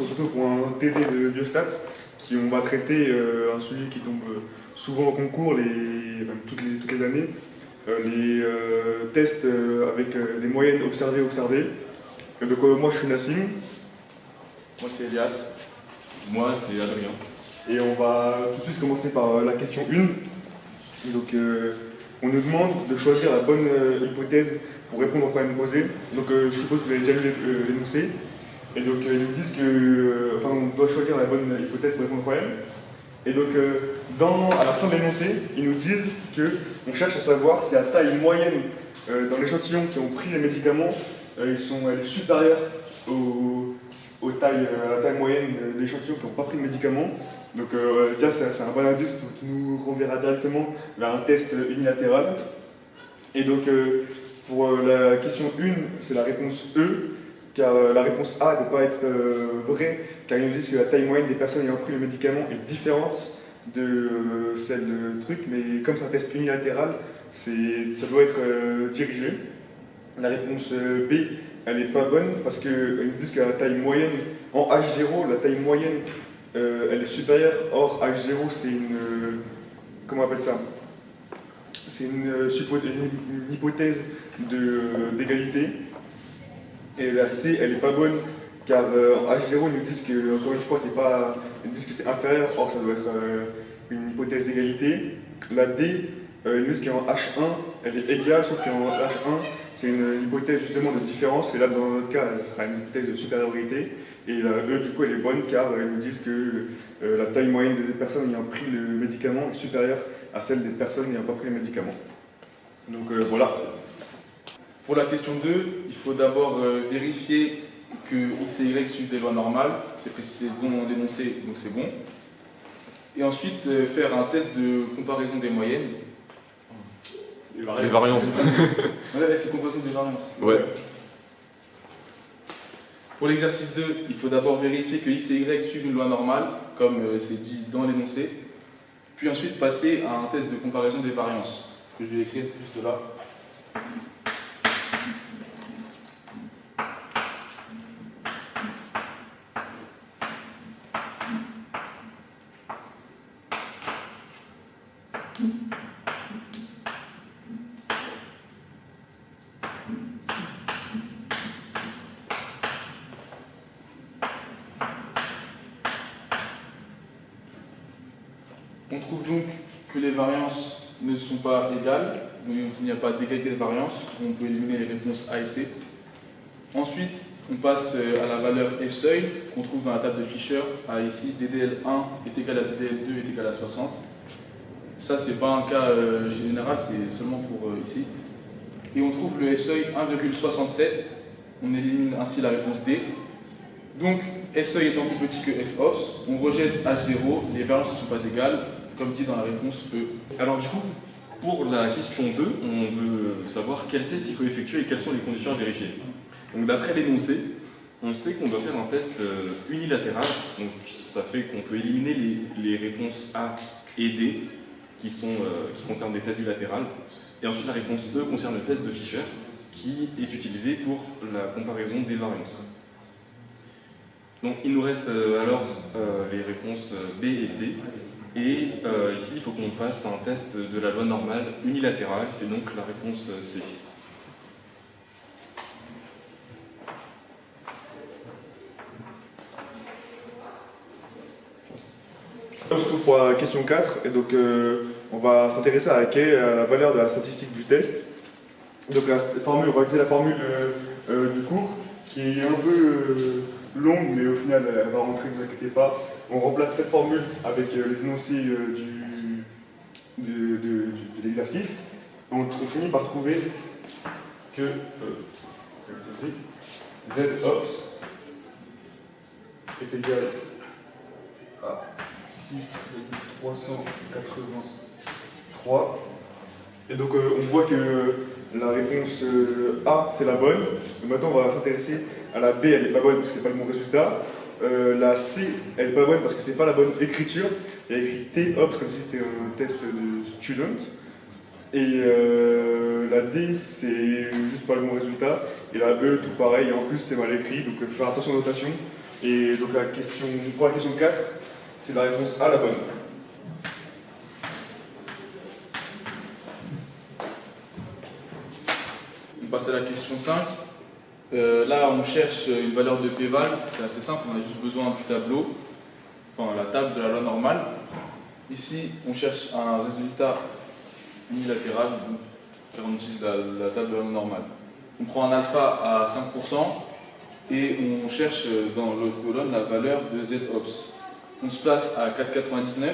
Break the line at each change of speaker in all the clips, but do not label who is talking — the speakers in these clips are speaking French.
se retrouve pour un TD de biostats qui on va traiter un sujet qui tombe souvent au concours toutes les années, les tests avec des moyennes observées. Et donc moi je suis Nassim.
Moi c'est Elias. Moi c'est Adrien.
Et on va tout de suite commencer par la question 1. Et donc on nous demande de choisir la bonne hypothèse pour répondre au problème posé. Donc je suppose que vous avez déjà lu l'énoncé. Et donc ils nous disent que, on doit choisir la bonne hypothèse pour répondre au problème. Et donc à la fin de l'énoncé, ils nous disent qu'on cherche à savoir si la taille moyenne dans l'échantillon qui ont pris les médicaments, elle est supérieure à la taille moyenne de l'échantillon qui n'ont pas pris de médicaments. Donc déjà c'est un bon indice qui nous renverra directement vers un test unilatéral. Et donc pour la question 1, c'est la réponse E, car la réponse A ne peut pas être vraie, car ils nous disent que la taille moyenne des personnes ayant pris le médicament est différente de celle de truc, mais comme c'est un test unilatéral, ça doit être dirigé. La réponse B, elle n'est pas bonne, parce qu'ils nous disent que la taille moyenne, en H0, la taille moyenne, elle est supérieure. Or, H0, c'est une... comment on appelle ça? C'est une hypothèse d'égalité. Et la C, elle n'est pas bonne, car en H0, ils nous disent que, encore une fois, ils nous disent que c'est inférieur, or ça doit être une hypothèse d'égalité. La D, ils nous disent qu'en H1, elle est égale, sauf qu'en H1, c'est une hypothèse justement de différence, et là, dans notre cas, ce sera une hypothèse de supériorité. Et la E, du coup, elle est bonne, car ils nous disent que la taille moyenne des personnes ayant pris le médicament est supérieure à celle des personnes n'ayant pas pris le médicament. Donc voilà.
Pour la question 2, il faut d'abord vérifier que X et Y suivent des lois normales, c'est précisé dans l'énoncé, donc c'est bon. Et ensuite faire un test de comparaison des moyennes.
Les variances.
Ouais, c'est comparaison des variances.
Ouais.
Pour l'exercice 2, il faut d'abord vérifier que X et Y suivent une loi normale, comme c'est dit dans l'énoncé. Puis ensuite passer à un test de comparaison des variances, que je vais écrire juste là. On trouve donc que les variances ne sont pas égales, donc il n'y a pas d'égalité de variance, on peut éliminer les réponses A et C. Ensuite, on passe à la valeur F seuil qu'on trouve dans la table de Fisher. Ici, DDL1 est égal à DDL2 est égal à 60. Ça, c'est pas un cas général, c'est seulement pour ici. Et on trouve le F seuil 1,67. On élimine ainsi la réponse D. Donc, F seuil étant plus petit que F ops, on rejette H0, les variances ne sont pas égales, comme dit dans la réponse E.
Alors du coup, pour la question 2, on veut savoir quel test il faut effectuer et quelles sont les conditions à vérifier. Donc d'après l'énoncé, on sait qu'on doit faire un test unilatéral, donc ça fait qu'on peut éliminer les réponses A et D qui concernent des tests bilatérales. Et ensuite la réponse E concerne le test de Fisher qui est utilisé pour la comparaison des variances. Donc il nous reste alors les réponses B et C. Et ici, il faut qu'on fasse un test de la loi normale unilatérale, c'est donc la réponse C.
On se retrouve pour la question 4, et donc on va s'intéresser à la valeur de la statistique du test. Donc on va utiliser la formule du cours, qui est un peu longue, mais au final elle va rentrer, ne vous inquiétez pas. On remplace cette formule avec les énoncés de l'exercice. On finit par trouver que Z ops est égal à 6,383. Et donc on voit que la réponse A c'est la bonne. Donc maintenant on va s'intéresser à la B, elle n'est pas bonne parce que c'est pas le bon résultat. La C elle n'est pas bonne parce que c'est pas la bonne écriture. Il y a écrit T ops comme si c'était un test de student. Et la D c'est juste pas le bon résultat. Et la E tout pareil, et en plus c'est mal écrit, donc il faut faire attention aux notations. Et donc pour la question 4, c'est la réponse A la bonne.
On passe à la question 5. Là, on cherche une valeur de p-val. C'est assez simple, on a juste besoin du tableau, enfin la table de la loi normale. Ici, on cherche un résultat unilatéral, donc on utilise la table de la loi normale. On prend un alpha à 5% et on cherche dans l'autre colonne la valeur de z ops. On se place à 4,99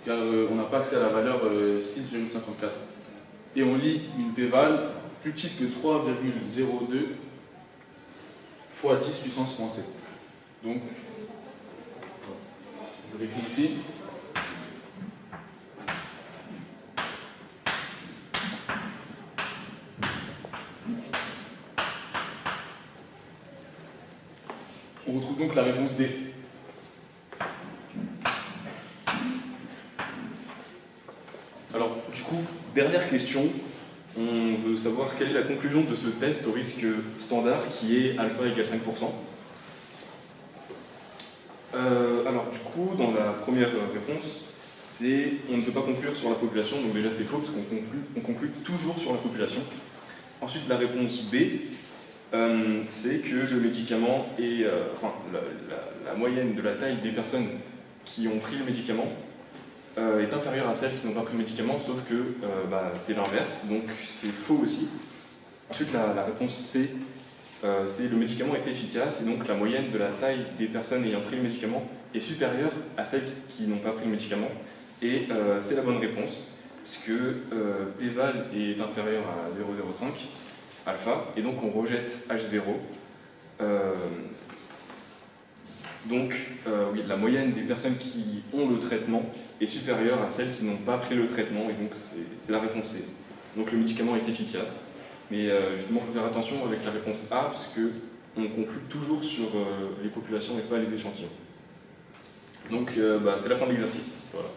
car on n'a pas accès à la valeur 6,54. Et on lit une p-val plus petite que 3,02 fois 10 puissance moins 7. Donc, je l'écris ici. On retrouve donc la réponse D.
Alors, du coup, dernière question. On veut savoir quelle est la conclusion de ce test au risque standard qui est alpha égale 5%. Alors, du coup, dans la première réponse, c'est on ne peut pas conclure sur la population, donc déjà c'est faux parce qu'on conclut toujours sur la population. Ensuite, la réponse B, c'est que le médicament est, la moyenne de la taille des personnes qui ont pris le médicament est inférieure à celles qui n'ont pas pris le médicament, sauf que c'est l'inverse, donc c'est faux aussi. Ensuite, la réponse C, c'est le médicament est efficace, et donc la moyenne de la taille des personnes ayant pris le médicament est supérieure à celles qui n'ont pas pris le médicament, et c'est la bonne réponse, puisque p-val est inférieur à 0,05 alpha, et donc on rejette H0. Donc, oui, la moyenne des personnes qui ont le traitement est supérieure à celles qui n'ont pas pris le traitement, et donc c'est la réponse C. Donc le médicament est efficace, mais justement, il faut faire attention avec la réponse A, puisque on conclut toujours sur les populations et pas les échantillons. Donc, c'est la fin de l'exercice. Voilà.